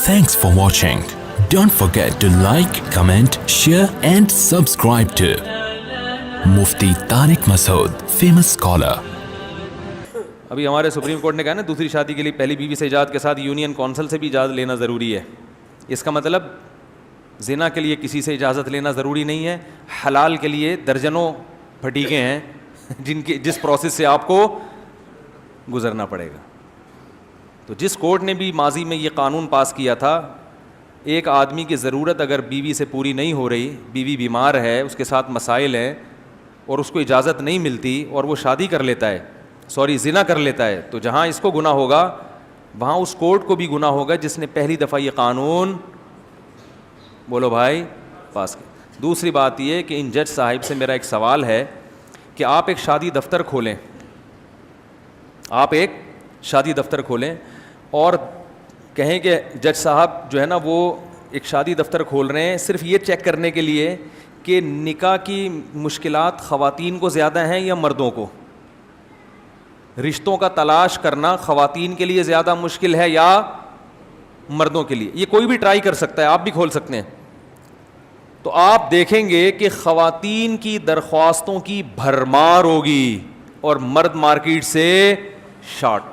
Thanks for watching. Don't forget to like, comment, share and subscribe to Mufti Tariq Masood, famous scholar. ابھی ہمارے supreme court نے کہا نا دوسری شادی کے لیے پہلی بیوی سے اجازت کے ساتھ یونین کونسل سے بھی اجازت لینا ضروری ہے. اس کا مطلب زنا کے لیے کسی سے اجازت لینا ضروری نہیں ہے. حلال کے لیے درجنوں پھٹیکے ہیں جس پروسیس سے آپ کو گزرنا پڑے گا. تو جس کورٹ نے بھی ماضی میں یہ قانون پاس کیا تھا، ایک آدمی کی ضرورت اگر بیوی سے پوری نہیں ہو رہی، بیوی بیمار ہے، اس کے ساتھ مسائل ہیں اور اس کو اجازت نہیں ملتی اور وہ شادی کر لیتا ہے، زنا کر لیتا ہے، تو جہاں اس کو گناہ ہوگا وہاں اس کورٹ کو بھی گناہ ہوگا جس نے پہلی دفعہ یہ قانون بولو بھائی پاس کیا. دوسری بات یہ کہ ان جج صاحب سے میرا ایک سوال ہے کہ آپ ایک شادی دفتر کھولیں، اور کہیں کہ جج صاحب جو ہے نا وہ ایک شادی دفتر کھول رہے ہیں صرف یہ چیک کرنے کے لیے کہ نکاح کی مشکلات خواتین کو زیادہ ہیں یا مردوں کو، رشتوں کا تلاش کرنا خواتین کے لیے زیادہ مشکل ہے یا مردوں کے لیے. یہ کوئی بھی ٹرائی کر سکتا ہے، آپ بھی کھول سکتے ہیں. تو آپ دیکھیں گے کہ خواتین کی درخواستوں کی بھرمار ہوگی اور مرد مارکیٹ سے شارٹ.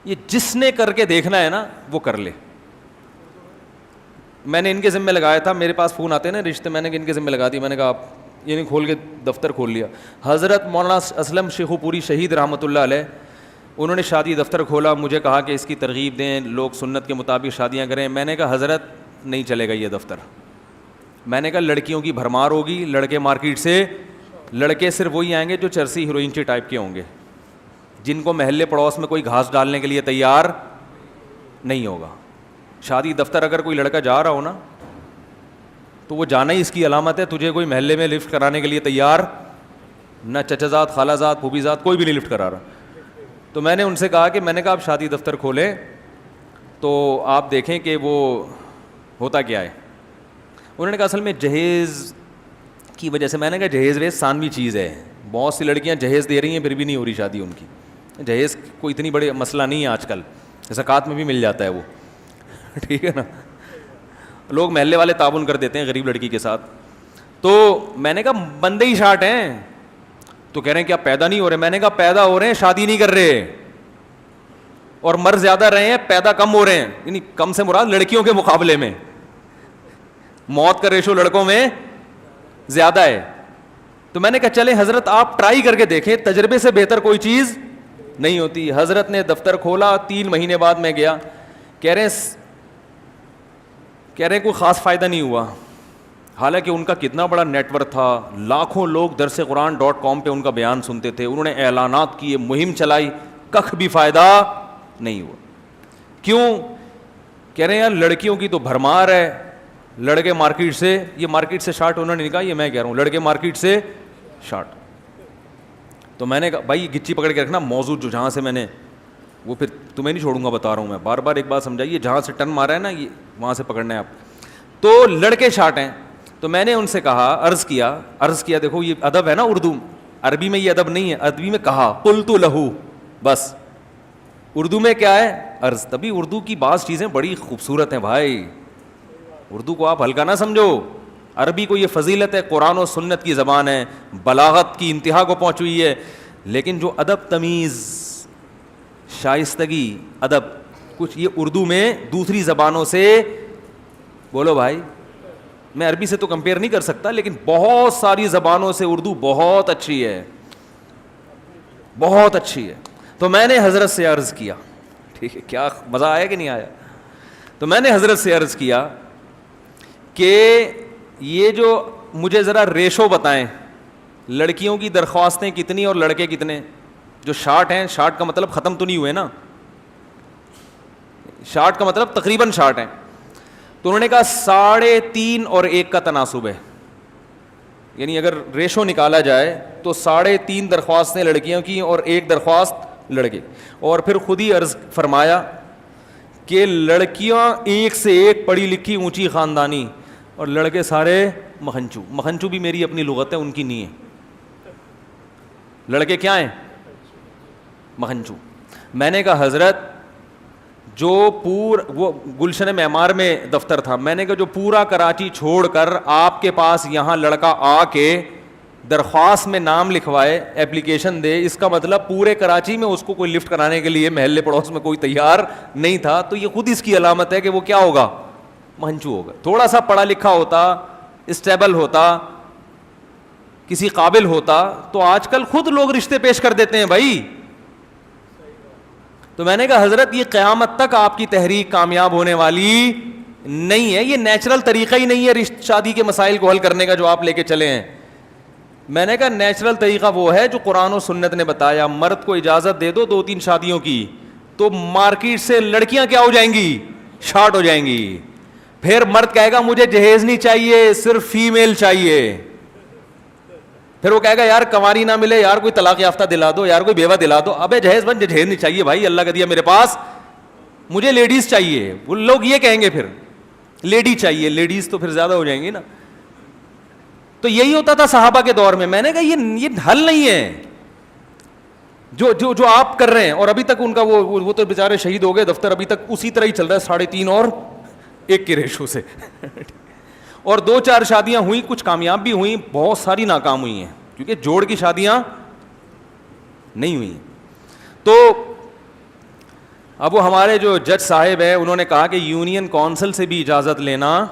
یہ جس نے کر کے دیکھنا ہے نا وہ کر لے. میں نے ان کے ذمہ لگایا تھا، میرے پاس فون آتے ہیں نا رشتے، میں نے ان کے ذمہ لگا دی. میں نے کہا آپ یہ نہیں کھول کے دفتر کھول لیا. حضرت مولانا اسلم شیخو پوری شہید رحمۃ اللہ علیہ، انہوں نے شادی دفتر کھولا، مجھے کہا کہ اس کی ترغیب دیں، لوگ سنت کے مطابق شادیاں کریں. میں نے کہا حضرت نہیں چلے گا یہ دفتر. میں نے کہا لڑکیوں کی بھرمار ہوگی، لڑکے مارکیٹ سے، لڑکے صرف وہی آئیں گے جو چرسی ہیروئن ٹائپ کے ہوں گے، جن کو محلے پڑوس میں کوئی گھاس ڈالنے کے لیے تیار نہیں ہوگا. شادی دفتر اگر کوئی لڑکا جا رہا ہو نا تو وہ جانا ہی اس کی علامت ہے، تجھے کوئی محلے میں لفٹ کرانے کے لیے تیار نہ، چچا زاد، خالہ زاد، پھوپھی زاد، کوئی بھی نہیں لفٹ کرا رہا. تو میں نے ان سے کہا کہ میں نے کہا آپ شادی دفتر کھولیں تو آپ دیکھیں کہ وہ ہوتا کیا ہے. انہوں نے کہا اصل میں جہیز کی وجہ سے. میں نے کہا جہیز ویز ثانوی چیز ہے، بہت سی لڑکیاں جہیز دے رہی ہیں پھر بھی نہیں ہو رہی شادی ان کی. جہیز کوئی اتنی بڑی مسئلہ نہیں ہے، آج کل زکوٰۃ میں بھی مل جاتا ہے وہ، ٹھیک ہے نا. لوگ محلے والے تعاون کر دیتے ہیں غریب لڑکی کے ساتھ. تو میں نے کہا بندے ہی شارٹ ہیں. تو کہہ رہے ہیں کہ آپ پیدا نہیں ہو رہے. میں نے کہا پیدا ہو رہے ہیں، شادی نہیں کر رہے، اور مر زیادہ رہے ہیں، پیدا کم ہو رہے ہیں. یعنی کم سے مراد لڑکیوں کے مقابلے میں موت کا ریشو لڑکوں میں زیادہ ہے. تو میں نے کہا چلے حضرت آپ ٹرائی کر کے دیکھیں، تجربے سے بہتر کوئی چیز نہیں ہوتی. حضرت نے دفتر کھولا، 3 مہینے بعد میں گیا. کہہ رہے کوئی خاص فائدہ نہیں ہوا. حالانکہ ان کا کتنا بڑا نیٹ ورک تھا، لاکھوں لوگ درسقرآن.com پہ ان کا بیان سنتے تھے، انہوں نے اعلانات کیے، مہم چلائی، کخ بھی فائدہ نہیں ہوا. کیوں؟ کہہ رہے ہیں یار لڑکیوں کی تو بھرمار ہے، لڑکے مارکیٹ سے، یہ مارکیٹ سے شارٹ انہوں نے کہا، یہ میں کہہ رہا ہوں لڑکے مارکیٹ سے شارٹ. تو میں نے کہا بھائی گچی پکڑ کے رکھنا، موضوع جو جہاں سے میں نے وہ پھر تمہیں نہیں چھوڑوں گا، بتا رہا ہوں میں بار بار ایک بات سمجھائیے، جہاں سے ٹن مارا ہے نا یہ وہاں سے پکڑنا ہے آپ. تو لڑکے شارٹ ہیں. تو میں نے ان سے کہا، عرض کیا دیکھو یہ ادب ہے نا اردو، عربی میں یہ ادب نہیں ہے، عربی میں کہا قلت لہو، بس اردو میں کیا ہے عرض. تبھی اردو کی بعض چیزیں بڑی خوبصورت ہیں بھائی، اردو کو آپ ہلکا نہ سمجھو. عربی کو یہ فضیلت ہے، قرآن و سنت کی زبان ہے، بلاغت کی انتہا کو پہنچ ہوئی ہے. لیکن جو ادب، تمیز، شائستگی، ادب کچھ یہ اردو میں دوسری زبانوں سے، بولو بھائی میں عربی سے تو کمپیئر نہیں کر سکتا، لیکن بہت ساری زبانوں سے اردو بہت اچھی ہے، بہت اچھی ہے. تو میں نے حضرت سے عرض کیا، ٹھیک ہے کیا مزہ آیا کہ نہیں آیا. تو میں نے حضرت سے عرض کیا کہ یہ جو مجھے ذرا ریشو بتائیں، لڑکیوں کی درخواستیں کتنی اور لڑکے کتنے جو شارٹ ہیں. شارٹ کا مطلب ختم تو نہیں ہوئے نا، شارٹ کا مطلب تقریباً شارٹ ہیں. تو انہوں نے کہا 3.5 اور 1 کا تناسب ہے. یعنی اگر ریشو نکالا جائے تو 3.5 درخواستیں لڑکیوں کی اور 1 درخواست لڑکے. اور پھر خود ہی عرض فرمایا کہ لڑکیاں 1 سے 1 پڑھی لکھی اونچی خاندانی اور لڑکے سارے مکھنچو. مکھنچو بھی میری اپنی لغت ہے، ان کی نہیں ہے. لڑکے کیا ہیں؟ مکھنچو. میں نے کہا حضرت جو وہ گلشن معمار میں دفتر تھا, میں نے کہا جو پورا کراچی چھوڑ کر آپ کے پاس یہاں لڑکا آ کے درخواست میں نام لکھوائے, ایپلیکیشن دے, اس کا مطلب پورے کراچی میں اس کو کوئی لفٹ کرانے کے لیے محلے پڑوس میں کوئی تیار نہیں تھا. تو یہ خود اس کی علامت ہے کہ وہ کیا ہوگا, منچو ہوگا. تھوڑا سا پڑھا لکھا ہوتا, اسٹیبل ہوتا, کسی قابل ہوتا, تو آج کل خود لوگ رشتے پیش کر دیتے ہیں بھائی. تو میں نے کہا حضرت یہ قیامت تک آپ کی تحریک کامیاب ہونے والی نہیں ہے, یہ نیچرل طریقہ ہی نہیں ہے شادی کے مسائل کو حل کرنے کا جو آپ لے کے چلے ہیں. میں نے کہا نیچرل طریقہ وہ ہے جو قرآن و سنت نے بتایا. مرد کو اجازت دے دو 2-3 شادیوں کی, تو مارکیٹ سے لڑکیاں کیا ہو جائیں گی, شارٹ ہو جائیں گی. پھر مرد کہے گا مجھے جہیز نہیں چاہیے, صرف فیمیل چاہیے. پھر وہ کہے گا یار کنواری نہ ملے, یار کوئی طلاق یافتہ دلا دو, یار کوئی بیوہ دلا دو. ابے جہیز نہیں چاہیے بھائی, اللہ کا دیا میرے پاس, مجھے لیڈیز چاہیے. وہ لوگ یہ کہیں گے پھر لیڈی چاہیے, لیڈیز تو پھر زیادہ ہو جائیں گی نا. تو یہی ہوتا تھا صحابہ کے دور میں. میں نے کہا یہ حل نہیں ہے جو آپ کر رہے ہیں. اور ابھی تک ان کا وہ تو بیچارے شہید ہو گئے, دفتر ابھی تک اسی طرح ہی چل رہا ہے 3.5 اور 1 کے ریشو سے. اور 2-4 شادیاں ہوئی, کچھ کامیاب بھی ہوئیں, بہت ساری ناکام ہوئی ہیں, کیونکہ جوڑ کی شادیاں نہیں ہوئی. تو اب وہ ہمارے جو جج صاحب ہیں انہوں نے کہا کہ یونین کونسل سے بھی اجازت لینا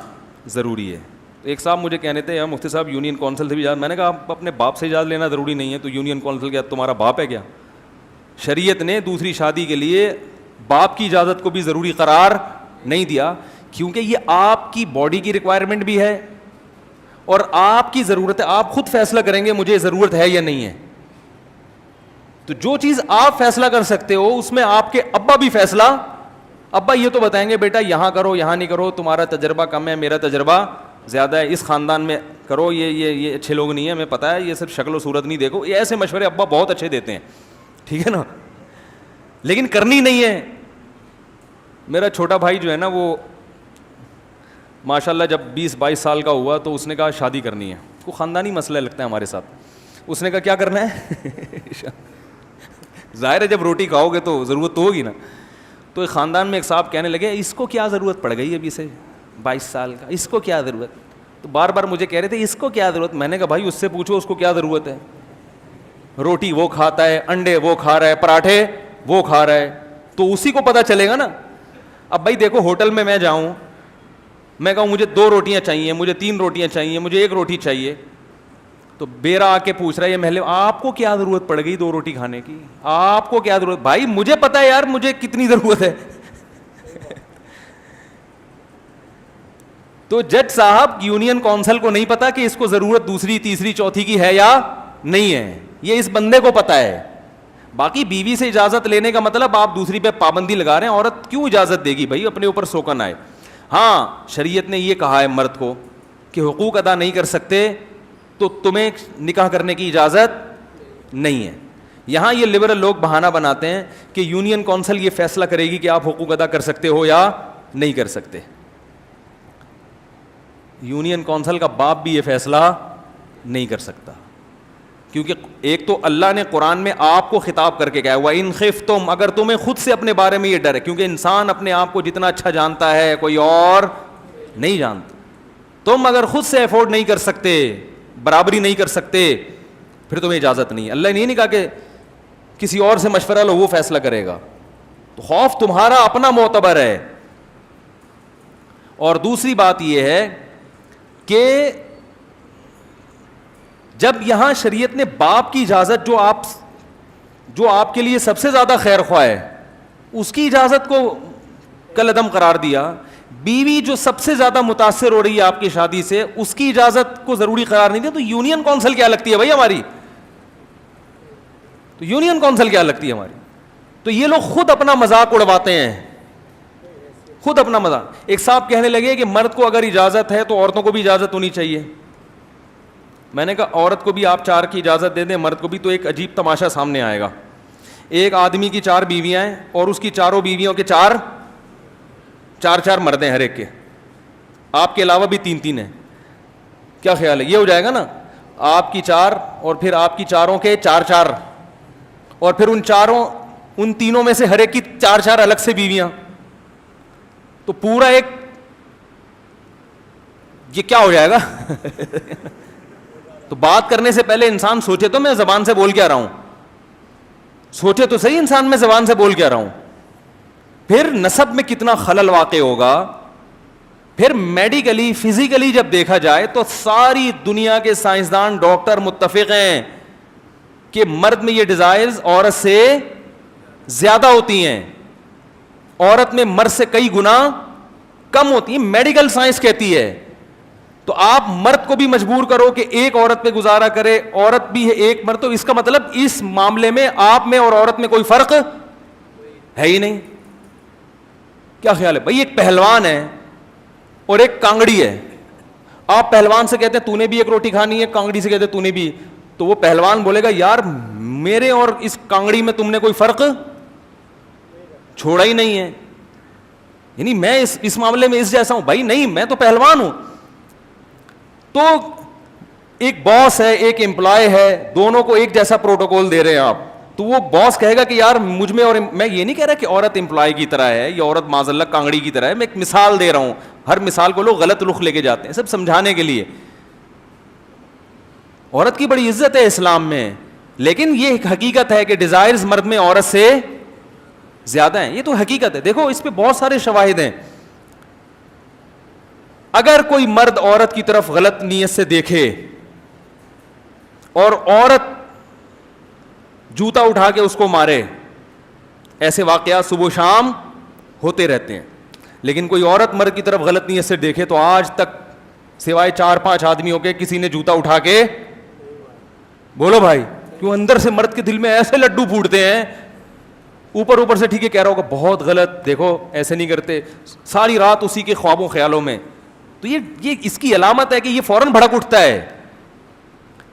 ضروری ہے. تو ایک صاحب مجھے کہنے تھے مفتی صاحب یونین کونسل سے بھی اجازت. میں نے کہا آپ اپنے باپ سے اجازت لینا ضروری نہیں ہے, تو یونین کونسل کیا تمہارا باپ ہے کیا؟ شریعت نے دوسری شادی کے لیے باپ کی اجازت کو بھی ضروری قرار نہیں دیا, کیونکہ یہ آپ کی باڈی کی ریکوائرمنٹ بھی ہے اور آپ کی ضرورت ہے. آپ خود فیصلہ کریں گے مجھے ضرورت ہے یا نہیں ہے. تو جو چیز آپ فیصلہ کر سکتے ہو اس میں آپ کے ابا بھی فیصلہ, ابا یہ تو بتائیں گے بیٹا یہاں کرو یہاں نہیں کرو, تمہارا تجربہ کم ہے میرا تجربہ زیادہ ہے, اس خاندان میں کرو, یہ اچھے لوگ نہیں ہیں, ہمیں پتہ ہے, یہ صرف شکل و صورت نہیں دیکھو. یہ ایسے مشورے ابا بہت اچھے دیتے ہیں, ٹھیک ہے نا, لیکن کرنی نہیں ہے. میرا چھوٹا بھائی جو ہے نا وہ ماشاء اللہ جب 20-22 سال کا ہوا تو اس نے کہا شادی کرنی ہے. کو خاندانی مسئلہ لگتا ہے ہمارے ساتھ. اس نے کہا کیا کرنا ہے ظاہر ہے جب روٹی کھاؤ گے تو ضرورت تو ہوگی نا. تو خاندان میں ایک صاحب کہنے لگے اس کو کیا ضرورت پڑ گئی ابھی سے 22 سال کا, اس کو کیا ضرورت. تو بار بار مجھے کہہ رہے تھے اس کو کیا ضرورت. میں نے کہا بھائی اس سے پوچھو اس کو کیا ضرورت ہے. روٹی وہ کھاتا ہے, انڈے وہ کھا رہا ہے, پراٹھے وہ کھا رہا ہے, تو اسی کو پتہ چلے گا نا. اب بھائی دیکھو ہوٹل میں جاؤں, میں کہوں مجھے 2 روٹیاں چاہیے, مجھے 3 روٹیاں چاہیے, مجھے 1 روٹی چاہیے, تو بیرا آ کے پوچھ رہا ہے یہ محلے آپ کو کیا ضرورت پڑ گئی 2 روٹی کھانے کی, آپ کو کیا ضرورت. بھائی مجھے پتا ہے یار مجھے کتنی ضرورت ہے. تو جج صاحب یونین کونسل کو نہیں پتا کہ اس کو ضرورت دوسری تیسری چوتھی کی ہے یا نہیں ہے, یہ اس بندے کو پتا ہے. باقی بیوی سے اجازت لینے کا مطلب آپ دوسری پہ پابندی لگا رہے ہیں. عورت کیوں اجازت دے گی بھائی, اپنے اوپر سوکن آئے. ہاں شریعت نے یہ کہا ہے مرد کو کہ حقوق ادا نہیں کر سکتے تو تمہیں نکاح کرنے کی اجازت نہیں ہے. یہاں یہ لبرل لوگ بہانہ بناتے ہیں کہ یونین کونسل یہ فیصلہ کرے گی کہ آپ حقوق ادا کر سکتے ہو یا نہیں کر سکتے. یونین کونسل کا باپ بھی یہ فیصلہ نہیں کر سکتا, کیونکہ ایک تو اللہ نے قرآن میں آپ کو خطاب کر کے کہا ہے وَإِنْ خِفْتُمْ, اگر تمہیں خود سے اپنے بارے میں یہ ڈر ہے, کیونکہ انسان اپنے آپ کو جتنا اچھا جانتا ہے کوئی اور نہیں جانتا. تم اگر خود سے افورڈ نہیں کر سکتے, برابری نہیں کر سکتے, پھر تمہیں اجازت نہیں ہے. اللہ نے نہیں کہا کہ کسی اور سے مشورہ لو وہ فیصلہ کرے گا. تو خوف تمہارا اپنا معتبر ہے. اور دوسری بات یہ ہے کہ جب یہاں شریعت نے باپ کی اجازت جو آپ کے لیے سب سے زیادہ خیر خواہ ہے اس کی اجازت کو کالعدم قرار دیا, بیوی جو سب سے زیادہ متاثر ہو رہی ہے آپ کی شادی سے اس کی اجازت کو ضروری قرار نہیں دیا, تو یونین کونسل کیا لگتی ہے بھائی ہماری, تو یونین کونسل کیا لگتی ہے ہماری. تو یہ لوگ خود اپنا مذاق اڑواتے ہیں, خود اپنا مذاق. ایک صاحب کہنے لگے کہ مرد کو اگر اجازت ہے تو عورتوں کو بھی اجازت ہونی چاہیے. میں نے کہا عورت کو بھی آپ 4 کی اجازت دے دیں, مرد کو بھی, تو ایک عجیب تماشا سامنے آئے گا. ایک آدمی کی 4 بیویاں ہیں اور اس کی چاروں بیویوں کے 4 مرد ہیں ہر ایک کے, آپ کے علاوہ بھی 3 ہیں. کیا خیال ہے, یہ ہو جائے گا نا, آپ کی 4 اور پھر آپ کی 4 کے 4 اور پھر ان 3 میں سے ہر ایک کی 4 الگ سے بیویاں, تو پورا ایک یہ کیا ہو جائے گا تو بات کرنے سے پہلے انسان سوچے تو میں زبان سے بول کیا رہا ہوں, سوچے تو صحیح انسان میں زبان سے بول کیا رہا ہوں. پھر نسب میں کتنا خلل واقع ہوگا. پھر میڈیکلی فزیکلی جب دیکھا جائے تو ساری دنیا کے سائنسدان ڈاکٹر متفق ہیں کہ مرد میں یہ ڈیزائرز عورت سے زیادہ ہوتی ہیں, عورت میں مرد سے کئی گنا کم ہوتی ہیں, میڈیکل سائنس کہتی ہے. تو آپ مرد کو بھی مجبور کرو کہ ایک عورت پہ گزارا کرے, عورت بھی ہے ایک مرد, تو اس کا مطلب اس معاملے میں آپ میں اور عورت میں کوئی فرق ہے ہی نہیں. کیا خیال ہے بھائی؟ ایک پہلوان ہے اور ایک کانگڑی ہے. آپ پہلوان سے کہتے ہیں تو نے بھی ایک روٹی کھانی ہے, کانگڑی سے کہتے ہیں تو نے بھی, تو وہ پہلوان بولے گا یار میرے اور اس کانگڑی میں تم نے کوئی فرق چھوڑا ہی نہیں ہے, یعنی میں اس معاملے میں اس جیسا ہوں. بھائی نہیں, میں تو پہلوان ہوں. تو ایک باس ہے ایک امپلائی ہے, دونوں کو ایک جیسا پروٹوکول دے رہے ہیں آپ, تو وہ باس کہے گا کہ یار مجھ میں, اور میں یہ نہیں کہہ رہا کہ عورت امپلائی کی طرح ہے یا عورت معاذ اللہ کانگڑی کی طرح ہے, میں ایک مثال دے رہا ہوں. ہر مثال کو لوگ غلط رخ لے کے جاتے ہیں سب سمجھانے کے لیے. عورت کی بڑی عزت ہے اسلام میں, لیکن یہ ایک حقیقت ہے کہ ڈیزائرز مرد میں عورت سے زیادہ ہیں. یہ تو حقیقت ہے. دیکھو اس پہ بہت سارے شواہد ہیں. اگر کوئی مرد عورت کی طرف غلط نیت سے دیکھے اور عورت جوتا اٹھا کے اس کو مارے, ایسے واقعات صبح و شام ہوتے رہتے ہیں. لیکن کوئی عورت مرد کی طرف غلط نیت سے دیکھے تو آج تک سوائے 4-5 آدمیوں کے کسی نے جوتا اٹھا کے, بولو بھائی کیوں, اندر سے مرد کے دل میں ایسے لڈو پھوٹتے ہیں, اوپر سے ٹھیک ہے کہہ رہا ہوگا بہت غلط, دیکھو ایسے نہیں کرتے, ساری رات اسی کے خوابوں خیالوں میں. تو یہ اس کی علامت ہے کہ یہ فوراً بھڑک اٹھتا ہے.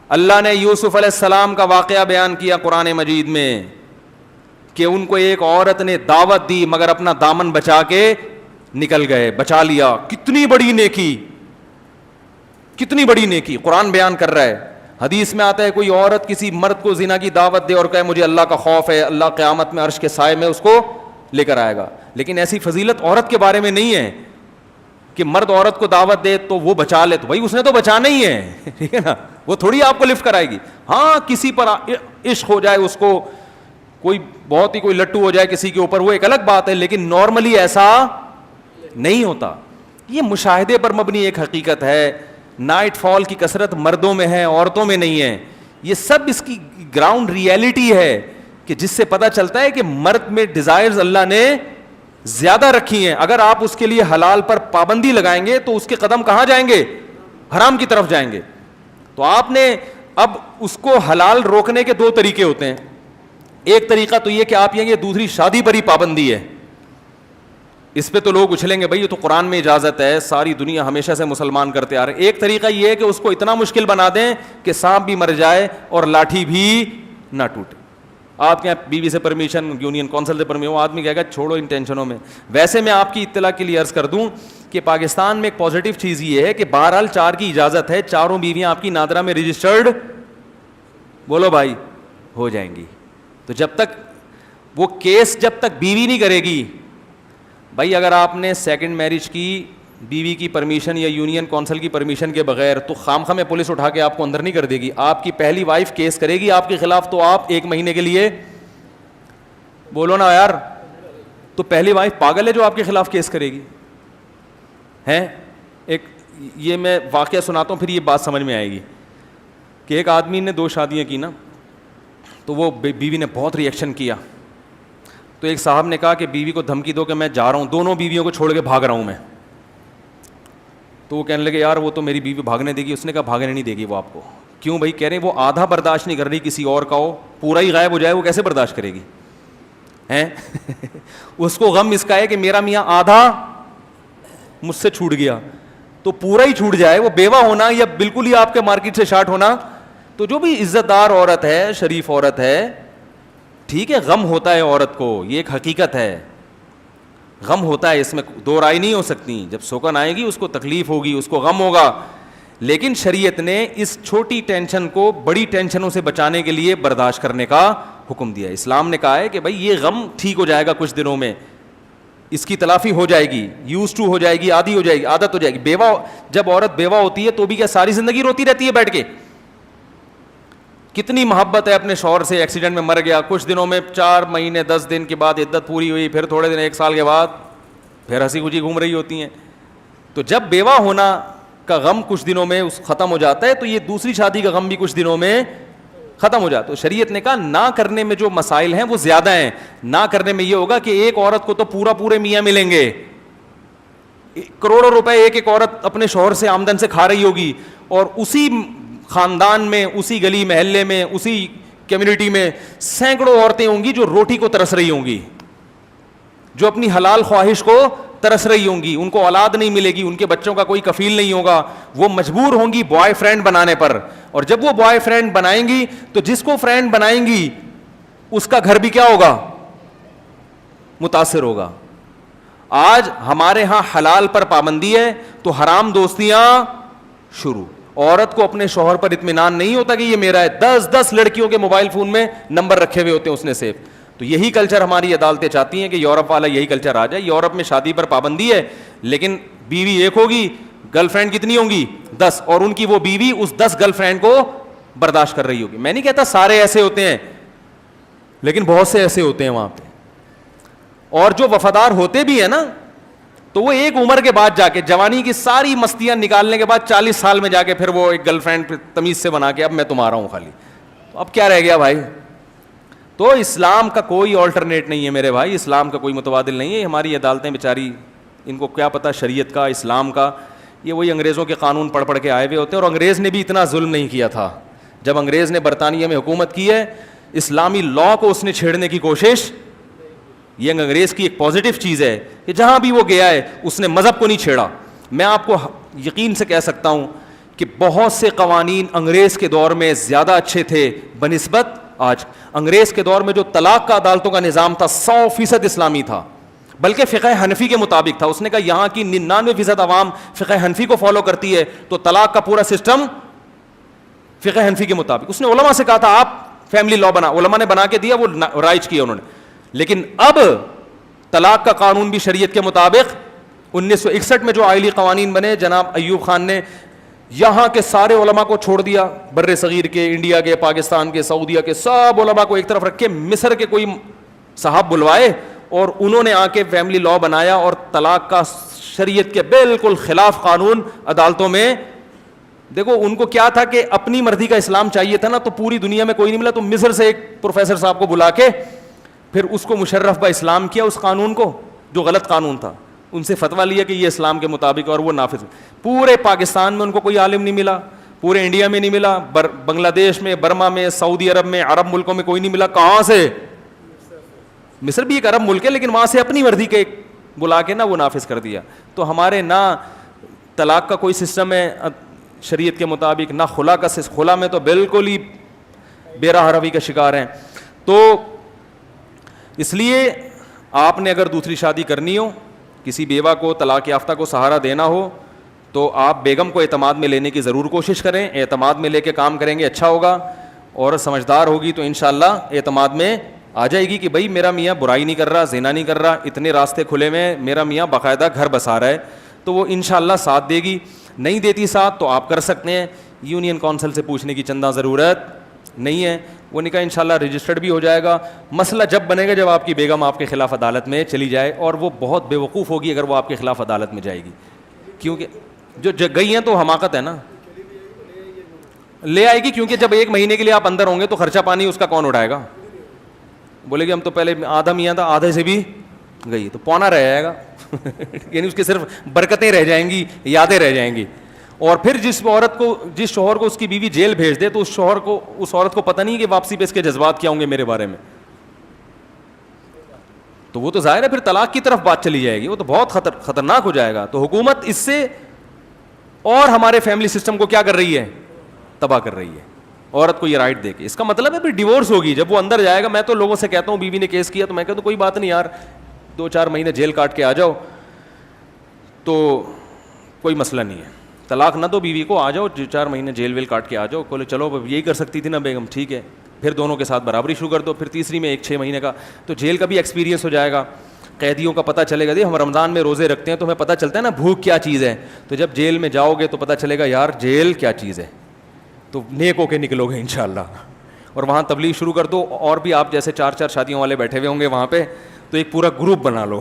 اللہ نے یوسف علیہ السلام کا واقعہ بیان کیا قرآن مجید میں کہ ان کو ایک عورت نے دعوت دی مگر اپنا دامن بچا کے نکل گئے, بچا لیا. کتنی بڑی نیکی, کتنی بڑی نیکی قرآن بیان کر رہا ہے. حدیث میں آتا ہے کوئی عورت کسی مرد کو زنا کی دعوت دے اور کہے مجھے اللہ کا خوف ہے, اللہ قیامت میں عرش کے سائے میں اس کو لے کر آئے گا. لیکن ایسی فضیلت عورت کے بارے میں نہیں ہے کہ مرد عورت کو دعوت دے تو وہ بچا لے, تو بھائی اس نے تو بچانا ہی ہے, ٹھیک ہے نا, وہ تھوڑی آپ کو لفٹ کرائے گی. ہاں کسی پر عشق ہو جائے, اس کو کوئی بہت ہی کوئی لٹو ہو جائے کسی کے اوپر, وہ ایک الگ بات ہے, لیکن نارملی ایسا نہیں ہوتا. یہ مشاہدے پر مبنی ایک حقیقت ہے. نائٹ فال کی کثرت مردوں میں ہے, عورتوں میں نہیں ہے. یہ سب اس کی گراؤنڈ ریئلٹی ہے کہ جس سے پتہ چلتا ہے کہ مرد میں ڈیزائرز اللہ نے زیادہ رکھی ہیں. اگر آپ اس کے لیے حلال پر پابندی لگائیں گے تو اس کے قدم کہاں جائیں گے؟ حرام کی طرف جائیں گے. تو آپ نے اب اس کو حلال روکنے کے 2 طریقے ہوتے ہیں. ایک طریقہ تو یہ کہ آپ یہ دوسری شادی پر ہی پابندی ہے. اس پہ تو لوگ اچھلیں گے بھائی یہ تو قرآن میں اجازت ہے, ساری دنیا ہمیشہ سے مسلمان کرتے آ رہے ہیں. ایک طریقہ یہ ہے کہ اس کو اتنا مشکل بنا دیں کہ سانپ بھی مر جائے اور لاٹھی بھی نہ ٹوٹے. آپ کے یہاں بیوی سے پرمیشن, یونین کونسل سے پرمیشن, وہ آدمی کہے گا چھوڑو ان ٹینشنوں میں. ویسے میں آپ کی اطلاع کے لیے عرض کر دوں کہ پاکستان میں ایک پازیٹیو چیز یہ ہے کہ بہرحال 4 کی اجازت ہے, چاروں بیویاں آپ کی نادرا میں رجسٹرڈ, بولو بھائی, ہو جائیں گی. تو جب تک وہ کیس جب تک بیوی نہیں کرے گی, بھائی اگر آپ نے سیکنڈ میرج کی بیوی کی پرمیشن یا یونین کونسل کی پرمیشن کے بغیر, تو خامخواہ میں پولیس اٹھا کے آپ کو اندر نہیں کر دے گی. آپ کی پہلی وائف کیس کرے گی آپ کے خلاف, تو آپ 1 مہینے کے لیے, بولو نا یار, تو پہلی وائف پاگل ہے جو آپ کے خلاف کیس کرے گی ہیں. ایک یہ میں واقعہ سناتا ہوں پھر یہ بات سمجھ میں آئے گی کہ ایک آدمی نے 2 شادیاں کی نا, تو وہ بیوی نے بہت ری ایکشن کیا. تو ایک صاحب نے کہا کہ بیوی کو دھمکی دو کہ میں جا رہا ہوں, دونوں بیویوں کو چھوڑ کے بھاگ رہا ہوں میں. تو وہ کہنے لگے یار وہ تو میری بیوی بھاگنے دے گی. اس نے کہا بھاگنے نہیں دے گی وہ آپ کو. کیوں بھائی؟ کہہ رہے ہیں وہ آدھا برداشت نہیں کر رہی کسی اور کا ہو, پورا ہی غائب ہو جائے, وہ کیسے برداشت کرے گی ہیں؟ اس کو غم اس کا ہے کہ میرا میاں آدھا مجھ سے چھوٹ گیا, تو پورا ہی چھوٹ جائے. وہ بیوہ ہونا یا بالکل ہی آپ کے مارکیٹ سے شارٹ ہونا, تو جو بھی عزت دار عورت ہے, شریف عورت ہے, ٹھیک ہے غم ہوتا ہے عورت کو, یہ ایک حقیقت ہے, غم ہوتا ہے, اس میں 2 رائے نہیں ہو سکتی. جب سوکن آئے گی اس کو تکلیف ہوگی, اس کو غم ہوگا. لیکن شریعت نے اس چھوٹی ٹینشن کو بڑی ٹینشنوں سے بچانے کے لیے برداشت کرنے کا حکم دیا. اسلام نے کہا ہے کہ بھائی یہ غم ٹھیک ہو جائے گا کچھ دنوں میں, اس کی تلافی ہو جائے گی, یوز ٹو ہو جائے گی, عادی ہو جائے گی, عادت ہو جائے گی. بیوہ, جب عورت بیوہ ہوتی ہے تو بھی کیا ساری زندگی روتی رہتی ہے بیٹھ کے؟ کتنی محبت ہے اپنے شوہر سے, ایکسیڈنٹ میں مر گیا, کچھ دنوں میں 4 مہینے 10 دن کے بعد عدت پوری ہوئی, پھر تھوڑے دن 1 سال کے بعد پھر ہنسی خوشی گھوم رہی ہوتی ہیں. تو جب بیوہ ہونا کا غم کچھ دنوں میں ختم ہو جاتا ہے تو یہ دوسری شادی کا غم بھی کچھ دنوں میں ختم ہو جاتا ہے. تو شریعت نے کہا نہ کرنے میں جو مسائل ہیں وہ زیادہ ہیں. نہ کرنے میں یہ ہوگا کہ ایک عورت کو تو پورے میاں ملیں گے, کروڑوں روپے ایک عورت اپنے شوہر سے آمدن سے کھا رہی ہوگی, اور اسی خاندان میں, اسی گلی محلے میں, اسی کمیونٹی میں سینکڑوں عورتیں ہوں گی جو روٹی کو ترس رہی ہوں گی, جو اپنی حلال خواہش کو ترس رہی ہوں گی. ان کو اولاد نہیں ملے گی, ان کے بچوں کا کوئی کفیل نہیں ہوگا, وہ مجبور ہوں گی بوائے فرینڈ بنانے پر. اور جب وہ بوائے فرینڈ بنائیں گی تو جس کو فرینڈ بنائیں گی اس کا گھر بھی کیا ہوگا؟ متاثر ہوگا. آج ہمارے ہاں حلال پر پابندی ہے تو حرام دوستیاں شروع. عورت کو اپنے شوہر پر اطمینان نہیں ہوتا کہ یہ میرا ہے, 10 لڑکیوں کے موبائل فون میں نمبر رکھے ہوئے ہوتے ہیں اس نے سیو. تو یہی کلچر ہماری عدالتیں چاہتی ہیں کہ یورپ والا یہی کلچر آ جائے. یورپ میں شادی پر پابندی ہے لیکن بیوی ایک ہوگی, گرل فرینڈ کتنی ہوں گی؟ 10, اور ان کی وہ بیوی اس 10 گرل فرینڈ کو برداشت کر رہی ہوگی. میں نہیں کہتا سارے ایسے ہوتے ہیں, لیکن بہت سے ایسے ہوتے ہیں وہاں پہ. اور جو وفادار ہوتے بھی ہیں نا تو وہ ایک عمر کے بعد جا کے, جوانی کی ساری مستیاں نکالنے کے بعد 40 سال میں جا کے پھر وہ ایک گرل فرینڈ تمیز سے بنا کے اب میں تمہارا ہوں خالی. تو اب کیا رہ گیا بھائی؟ تو اسلام کا کوئی آلٹرنیٹ نہیں ہے میرے بھائی, اسلام کا کوئی متبادل نہیں ہے. ہماری عدالتیں بیچاری, ان کو کیا پتہ شریعت کا, اسلام کا. یہ وہی انگریزوں کے قانون پڑھ کے آئے ہوئے ہوتے ہیں. اور انگریز نے بھی اتنا ظلم نہیں کیا تھا. جب انگریز نے برطانیہ میں حکومت کی ہے, اسلامی لاء کو اس نے چھیڑنے کی کوشش, یہ انگریز کی ایک پازیٹیو چیز ہے کہ جہاں بھی وہ گیا ہے اس نے مذہب کو نہیں چھیڑا. میں آپ کو یقین سے کہہ سکتا ہوں کہ بہت سے قوانین انگریز کے دور میں زیادہ اچھے تھے بنسبت آج. انگریز کے دور میں جو طلاق کا عدالتوں کا نظام تھا 100% اسلامی تھا, بلکہ فقہ حنفی کے مطابق تھا. اس نے کہا یہاں کی 99% عوام فقہ حنفی کو فالو کرتی ہے تو طلاق کا پورا سسٹم فقہ حنفی کے مطابق. اس نے علماء سے کہا تھا آپ فیملی لاء بنا, علماء نے بنا کے دیا, وہ رائج کیا انہوں نے. لیکن اب طلاق کا قانون بھی شریعت کے مطابق 1961 میں جو آئلی قوانین بنے, جناب ایوب خان نے یہاں کے سارے علماء کو چھوڑ دیا, بر صغیر کے, انڈیا کے, پاکستان کے, سعودیہ کے سب علماء کو ایک طرف رکھ کے مصر کے کوئی صاحب بلوائے اور انہوں نے آ کے فیملی لاء بنایا, اور طلاق کا شریعت کے بالکل خلاف قانون عدالتوں میں. دیکھو ان کو کیا تھا کہ اپنی مرضی کا اسلام چاہیے تھا نا, تو پوری دنیا میں کوئی نہیں ملا, تو مصر سے ایک پروفیسر صاحب کو بلا کے پھر اس کو مشرف با اسلام کیا, اس قانون کو جو غلط قانون تھا, ان سے فتویٰ لیا کہ یہ اسلام کے مطابق, اور وہ نافذ. پورے پاکستان میں ان کو کوئی عالم نہیں ملا, پورے انڈیا میں نہیں ملا, بنگلہ دیش میں, برما میں, سعودی عرب میں, عرب ملکوں میں کوئی نہیں ملا. کہاں سے؟ مصر بھی ایک عرب ملک ہے, لیکن وہاں سے اپنی مرضی کے بلا کے نا وہ نافذ کر دیا. تو ہمارے نہ طلاق کا کوئی سسٹم ہے شریعت کے مطابق, نہ خلا کا سسٹم. خلا میں تو بالکل ہی بے راہ روی کا شکار ہیں. تو اس لیے آپ نے اگر دوسری شادی کرنی ہو, کسی بیوہ کو, طلاق یافتہ کو سہارا دینا ہو, تو آپ بیگم کو اعتماد میں لینے کی ضرور کوشش کریں. اعتماد میں لے کے کام کریں گے اچھا ہوگا. اور سمجھدار ہوگی تو انشاءاللہ اعتماد میں آ جائے گی کہ بھائی میرا میاں برائی نہیں کر رہا, زنا نہیں کر رہا, اتنے راستے کھلے میں, میرا میاں باقاعدہ گھر بسا رہا ہے, تو وہ انشاءاللہ ساتھ دے گی. نہیں دیتی ساتھ تو آپ کر سکتے ہیں, یونین کونسل سے پوچھنے کی چندہ ضرورت نہیں ہے. وہ نکاح انشاءاللہ رجسٹرڈ بھی ہو جائے گا. مسئلہ جب بنے گا جب آپ کی بیگم آپ کے خلاف عدالت میں چلی جائے, اور وہ بہت بے وقوف ہوگی اگر وہ آپ کے خلاف عدالت میں جائے گی, کیونکہ جو گئی ہیں تو حماقت ہے نا, لے آئے گی. کیونکہ جب 1 مہینے کے لیے آپ اندر ہوں گے تو خرچہ پانی اس کا کون اٹھائے گا؟ بولے گی ہم تو پہلے آدھا میاں تھا, آدھے سے بھی گئی, تو پونا رہ جائے گا. یعنی اس کے صرف برکتیں رہ جائیں گی, یادیں رہ جائیں گی. اور پھر جس شوہر کو اس کی بیوی جیل بھیج دے تو اس عورت کو پتہ نہیں کہ واپسی پہ اس کے جذبات کیا ہوں گے میرے بارے میں, تو وہ تو ظاہر ہے پھر طلاق کی طرف بات چلی جائے گی, وہ تو بہت خطرناک ہو جائے گا. تو حکومت اس سے اور ہمارے فیملی سسٹم کو کیا کر رہی ہے؟ تباہ کر رہی ہے. عورت کو یہ رائٹ دے کے, اس کا مطلب ہے پھر ڈیورس ہوگی جب وہ اندر جائے گا. میں تو لوگوں سے کہتا ہوں, بیوی نے کیس کیا تو میں کہتا ہوں کوئی بات نہیں یار, 2-4 مہینے جیل کاٹ کے آ جاؤ تو کوئی مسئلہ نہیں ہے. طلاق نہ دو بیوی کو, آ جاؤ 4 مہینے جیل ویل کاٹ کے آ جاؤ. بولے چلو یہی کر سکتی تھی نا بیگم, ٹھیک ہے, پھر دونوں کے ساتھ برابری شروع کر دو, پھر تیسری میں 1-6 مہینے کا, تو جیل کا بھی ایکسپیرینس ہو جائے گا. قیدیوں کا پتہ چلے گا. ہم رمضان میں روزے رکھتے ہیں تو ہمیں پتہ چلتا ہے نا بھوک کیا چیز ہے, تو جب جیل میں جاؤ گے تو پتہ چلے گا یار جیل کیا چیز ہے, تو نیک ہو کے نکلو گے انشاءاللہ. اور وہاں تبلیغ شروع کر دو, اور بھی آپ جیسے 4 شادیوں والے بیٹھے ہوئے ہوں گے وہاں پہ, تو ایک پورا گروپ بنا لو.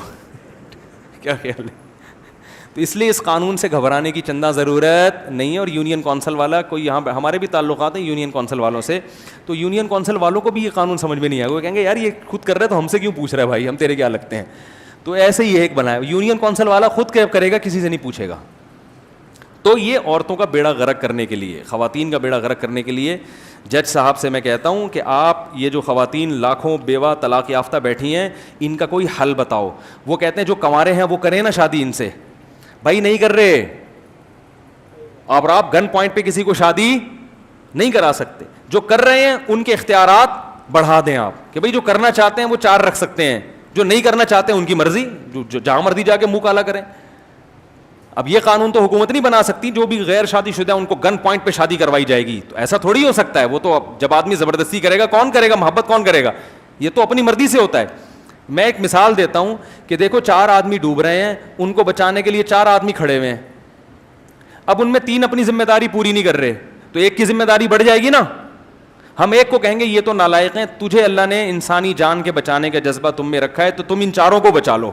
کیا خیال ہے؟ تو اس لیے اس قانون سے گھبرانے کی چندہ ضرورت نہیں ہے. اور یونین کونسل والا کوئی یہاں ہمارے بھی تعلقات ہیں یونین کونسل والوں سے, تو یونین کونسل والوں کو بھی یہ قانون سمجھ میں نہیں آئے گا. وہ کہیں گے یار یہ خود کر رہے تو ہم سے کیوں پوچھ رہا ہے بھائی, ہم تیرے کیا لگتے ہیں. تو ایسے ہی ایک بنا ہے یونین کونسل والا, خود کرے گا, کسی سے نہیں پوچھے گا. تو یہ عورتوں کا بیڑا غرق کرنے کے لیے, خواتین کا بیڑا غرق کرنے کے لیے جج صاحب سے میں کہتا ہوں کہ آپ یہ جو خواتین لاکھوں بیوہ طلاق یافتہ بیٹھی ہیں ان کا کوئی حل بتاؤ. وہ کہتے ہیں جو کنوارے ہیں وہ کریں نا شادی ان سے. بھائی نہیں کر رہے آپ گن پوائنٹ پہ کسی کو شادی نہیں کرا سکتے. جو کر رہے ہیں ان کے اختیارات بڑھا دیں آپ کہ بھائی جو کرنا چاہتے ہیں وہ 4 رکھ سکتے ہیں, جو نہیں کرنا چاہتے ہیں ان کی مرضی, جو جہاں مرضی جا کے منہ کالا کریں. اب یہ قانون تو حکومت نہیں بنا سکتی, جو بھی غیر شادی شدہ ان کو گن پوائنٹ پہ شادی کروائی جائے گی. تو ایسا تھوڑی ہو سکتا ہے, وہ تو جب آدمی زبردستی کرے گا کون کرے گا, محبت کون کرے گا, یہ تو اپنی مرضی سے ہوتا ہے. میں ایک مثال دیتا ہوں کہ دیکھو 4 آدمی ڈوب رہے ہیں, ان کو بچانے کے لیے 4 آدمی کھڑے ہوئے ہیں. اب ان میں 3 اپنی ذمہ داری پوری نہیں کر رہے, تو ایک کی ذمہ داری بڑھ جائے گی نا. ہم ایک کو کہیں گے یہ تو نالائق ہیں, تجھے اللہ نے انسانی جان کے بچانے کا جذبہ تم میں رکھا ہے تو تم ان 4 کو بچا لو,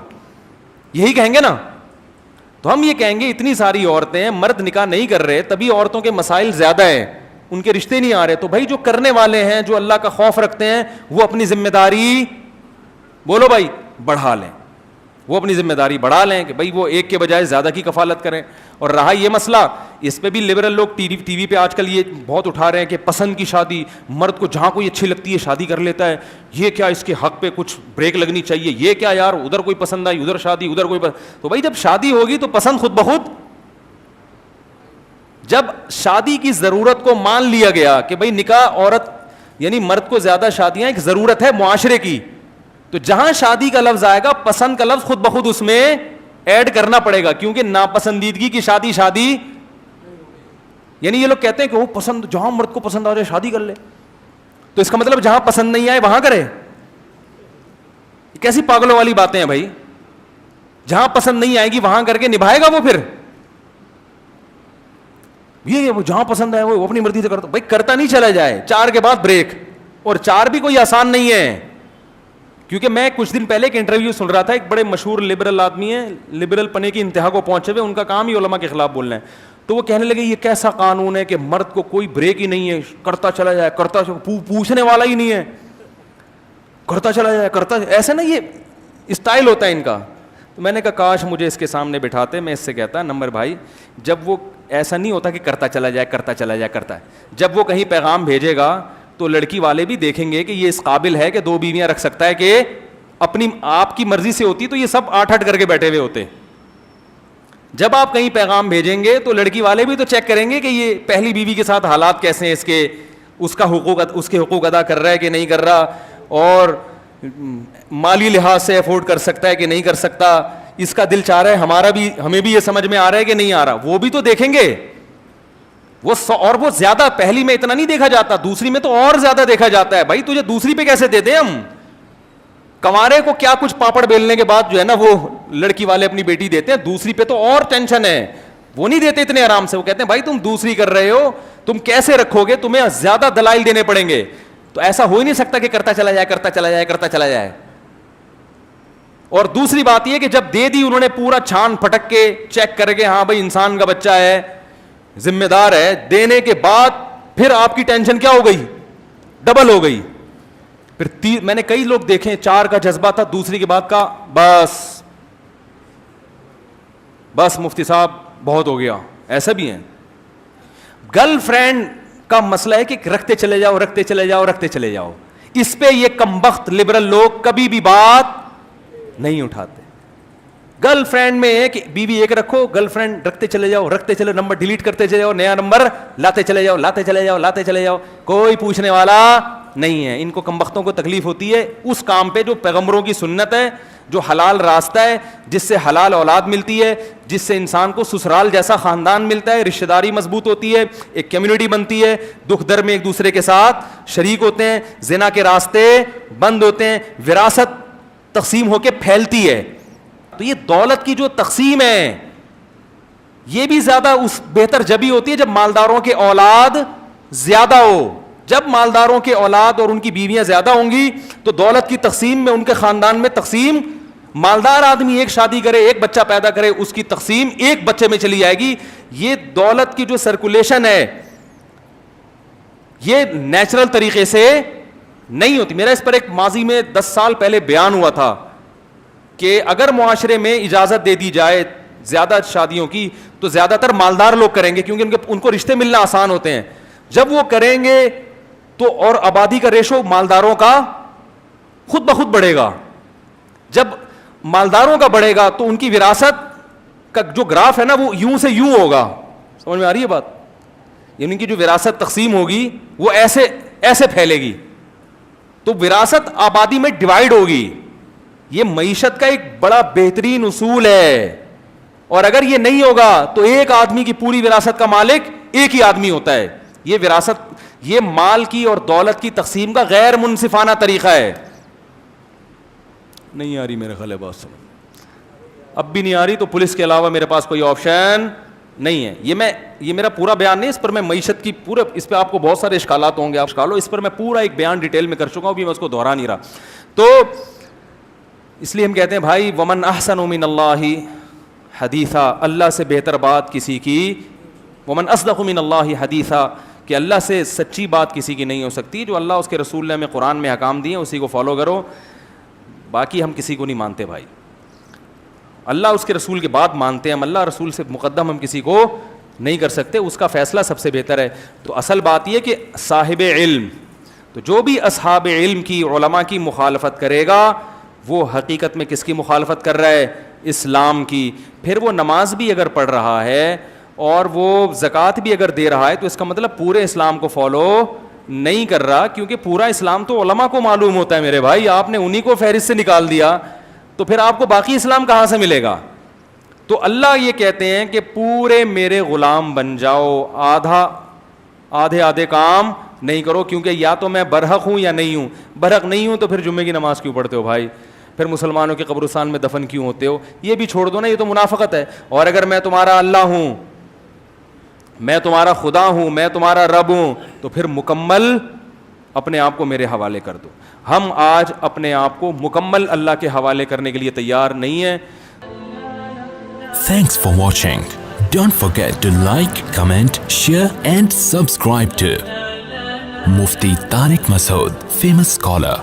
یہی کہیں گے نا. تو ہم یہ کہیں گے اتنی ساری عورتیں, مرد نکاح نہیں کر رہے تبھی عورتوں کے مسائل زیادہ ہیں, ان کے رشتے نہیں آ رہے. تو بھائی جو کرنے والے ہیں, جو اللہ کا خوف رکھتے ہیں, وہ اپنی ذمہ داری بولو بھائی بڑھا لیں, وہ اپنی ذمہ داری بڑھا لیں کہ بھائی وہ ایک کے بجائے زیادہ کی کفالت کریں. اور رہا یہ مسئلہ, اس پہ بھی لبرل لوگ ٹی وی پہ آج کل یہ بہت اٹھا رہے ہیں کہ پسند کی شادی, مرد کو جہاں کوئی اچھی لگتی ہے شادی کر لیتا ہے, یہ کیا اس کے حق پہ کچھ بریک لگنی چاہیے, یہ کیا یار ادھر کوئی پسند آئی ادھر شادی ادھر کوئی تو بھائی جب شادی ہوگی تو پسند خود بخود, جب شادی کی ضرورت کو مان لیا گیا کہ بھائی نکاح عورت یعنی مرد کو زیادہ شادیاں ایک ضرورت ہے معاشرے کی, تو جہاں شادی کا لفظ آئے گا پسند کا لفظ خود بخود اس میں ایڈ کرنا پڑے گا, کیونکہ ناپسندیدگی کی شادی یعنی یہ لوگ کہتے ہیں کہ وہ پسند جہاں مرد کو پسند آ جائے شادی کر لے, تو اس کا مطلب جہاں پسند نہیں آئے وہاں کرے. کیسی پاگلوں والی باتیں ہیں بھائی, جہاں پسند نہیں آئے گی وہاں کر کے نبھائے گا وہ, پھر یہ وہ جہاں پسند ہے وہ اپنی مرضی سے کرتا. بھائی کرتا نہیں چلا جائے, 4 کے بعد بریک, اور 4 بھی کوئی آسان نہیں ہے. کیونکہ میں کچھ دن پہلے ایک انٹرویو سن رہا تھا, ایک بڑے مشہور لبرل آدمی ہیں, لبرل پنے کی انتہا کو پہنچے ہوئے, ان کا کام ہی علماء کے خلاف بولنا ہے. تو وہ کہنے لگے یہ کیسا قانون ہے کہ مرد کو کوئی بریک ہی نہیں ہے, کرتا چلا جائے پوچھنے والا ہی نہیں ہے, کرتا چلا جائے کرتا, ایسا نا یہ اسٹائل ہوتا ہے ان کا. تو میں نے کہا کاش مجھے اس کے سامنے بٹھاتے, میں اس سے کہتا نمبر بھائی جب وہ ایسا نہیں ہوتا کہ کرتا چلا جائے کرتا ہے, جب وہ کہیں پیغام بھیجے گا تو لڑکی والے بھی دیکھیں گے کہ یہ اس قابل ہے کہ 2 بیویاں رکھ سکتا ہے, کہ اپنی آپ کی مرضی سے ہوتی تو یہ سب 8 کر کے بیٹھے ہوئے ہوتے. جب آپ کہیں پیغام بھیجیں گے تو لڑکی والے بھی تو چیک کریں گے کہ یہ پہلی بیوی کے ساتھ حالات کیسے ہیں, اس کے حقوق ادا کر رہا ہے کہ نہیں کر رہا, اور مالی لحاظ سے افورڈ کر سکتا ہے کہ نہیں کر سکتا, اس کا دل چاہ رہا ہے ہمیں بھی یہ سمجھ میں آ رہا ہے کہ نہیں آ رہا, وہ بھی تو دیکھیں گے. اور وہ زیادہ پہلی میں اتنا نہیں دیکھا جاتا, دوسری میں تو اور زیادہ دیکھا جاتا ہے. بھائی تجھے دوسری پہ کیسے دے دیں ہم, کنوارے کو کیا کچھ پاپڑ بیلنے کے بعد جو ہے نا وہ لڑکی والے اپنی بیٹی دیتے ہیں, دوسری پہ تو اور ٹینشن ہے, وہ نہیں دیتے اتنے آرام سے. وہ کہتے ہیں بھائی تم دوسری کر رہے ہو, تم کیسے رکھو گے, تمہیں زیادہ دلائل دینے پڑیں گے. تو ایسا ہو ہی نہیں سکتا کہ کرتا چلا جائے. اور دوسری بات یہ کہ جب دے دی انہوں نے پورا چھان پھٹک کے چیک کر کے, ہاں بھائی انسان کا بچہ ہے, ذمہ دار ہے, دینے کے بعد پھر آپ کی ٹینشن کیا ہو گئی, ڈبل ہو گئی. پھر میں نے کئی لوگ دیکھیں 4 کا جذبہ تھا, دوسری کے بعد کا بس مفتی صاحب بہت ہو گیا. ایسا بھی ہے. گرل فرینڈ کا مسئلہ ہے کہ رکھتے چلے جاؤ. اس پہ یہ کمبخت لبرل لوگ کبھی بھی بات نہیں اٹھاتے. گرل فرینڈ میں ہے کہ بیوی ایک رکھو, گرل فرینڈ رکھتے چلے جاؤ, نمبر ڈیلیٹ کرتے چلے جاؤ, نیا نمبر لاتے چلے جاؤ, کوئی پوچھنے والا نہیں ہے. ان کو کمبختوں کو تکلیف ہوتی ہے اس کام پہ جو پیغمبروں کی سنت ہے, جو حلال راستہ ہے, جس سے حلال اولاد ملتی ہے, جس سے انسان کو سسرال جیسا خاندان ملتا ہے, رشتہ داری مضبوط ہوتی ہے, ایک کمیونٹی بنتی ہے, دکھ در میں ایک دوسرے کے ساتھ شریک ہوتے ہیں, زنا کے راستے بند ہوتے ہیں, وراثت تقسیم ہو کے پھیلتی ہے. تو یہ دولت کی جو تقسیم ہے یہ بھی زیادہ اس بہتر جبھی ہوتی ہے جب مالداروں کے اولاد زیادہ ہو. جب مالداروں کے اولاد اور ان کی بیویاں زیادہ ہوں گی تو دولت کی تقسیم میں ان کے خاندان میں تقسیم, مالدار آدمی ایک شادی کرے, ایک بچہ پیدا کرے, اس کی تقسیم ایک بچے میں چلی جائے گی. یہ دولت کی جو سرکولیشن ہے یہ نیچرل طریقے سے نہیں ہوتی. میرا اس پر ایک ماضی میں 10 سال پہلے بیان ہوا تھا کہ اگر معاشرے میں اجازت دے دی جائے زیادہ شادیوں کی تو زیادہ تر مالدار لوگ کریں گے, کیونکہ ان کو رشتے ملنا آسان ہوتے ہیں. جب وہ کریں گے تو اور آبادی کا ریشو مالداروں کا خود بخود بڑھے گا. جب مالداروں کا بڑھے گا تو ان کی وراثت کا جو گراف ہے نا وہ یوں سے یوں ہوگا. سمجھ میں آ رہی ہے بات؟ یعنی کہ جو وراثت تقسیم ہوگی وہ ایسے ایسے پھیلے گی, تو وراثت آبادی میں ڈیوائیڈ ہوگی. یہ معیشت کا ایک بڑا بہترین اصول ہے, اور اگر یہ نہیں ہوگا تو ایک آدمی کی پوری وراثت کا مالک ایک ہی آدمی ہوتا ہے. یہ وراثت, یہ مال کی اور دولت کی تقسیم کا غیر منصفانہ طریقہ ہے. نہیں آ رہی میرے خیال ہے بات سمجھ, اب بھی نہیں آ رہی تو پولیس کے علاوہ میرے پاس کوئی آپشن نہیں ہے. یہ میرا پورا بیان نہیں, اس پر میں معیشت کی پورے, اس پہ آپ کو بہت سارے اشکالات ہوں گے, آپ اشکالوں, اس پر میں پورا ایک بیان ڈیٹیل میں کر چکا ہوں, بھی میں اس کو دہرا نہیں رہا. تو اس لیے ہم کہتے ہیں بھائی ومن احسن من اللہ حدیثا, اللہ سے بہتر بات کسی کی, ومن اصدق من اللہ حدیثا, کہ اللہ سے سچی بات کسی کی نہیں ہو سکتی. جو اللہ اس کے رسول نے ہمیں قرآن میں احکام دیے اسی کو فالو کرو, باقی ہم کسی کو نہیں مانتے بھائی. اللہ اس کے رسول کے بعد مانتے ہیں ہم, اللہ رسول سے مقدم ہم کسی کو نہیں کر سکتے, اس کا فیصلہ سب سے بہتر ہے. تو اصل بات یہ کہ صاحب علم, تو جو بھی اصحاب علم کی, علماء کی مخالفت کرے گا وہ حقیقت میں کس کی مخالفت کر رہا ہے؟ اسلام کی. پھر وہ نماز بھی اگر پڑھ رہا ہے اور وہ زکوٰۃ بھی اگر دے رہا ہے تو اس کا مطلب پورے اسلام کو فالو نہیں کر رہا, کیونکہ پورا اسلام تو علماء کو معلوم ہوتا ہے میرے بھائی. آپ نے انہی کو فہرست سے نکال دیا تو پھر آپ کو باقی اسلام کہاں سے ملے گا؟ تو اللہ یہ کہتے ہیں کہ پورے میرے غلام بن جاؤ, آدھے کام نہیں کرو, کیونکہ یا تو میں برحق ہوں یا نہیں ہوں. برحق نہیں ہوں تو پھر جمعے کی نماز کیوں پڑھتے ہو بھائی؟ پھر مسلمانوں کے قبرستان میں دفن کیوں ہوتے ہو؟ یہ بھی چھوڑ دو نا, یہ تو منافقت ہے. اور اگر میں تمہارا اللہ ہوں, میں تمہارا خدا ہوں, میں تمہارا رب ہوں, تو پھر مکمل اپنے آپ کو میرے حوالے کر دو. ہم آج اپنے آپ کو مکمل اللہ کے حوالے کرنے کے لیے تیار نہیں ہیں. Thanks for watching. Don't forget to like, comment, share and subscribe to Mufti Tariq Masood, famous scholar.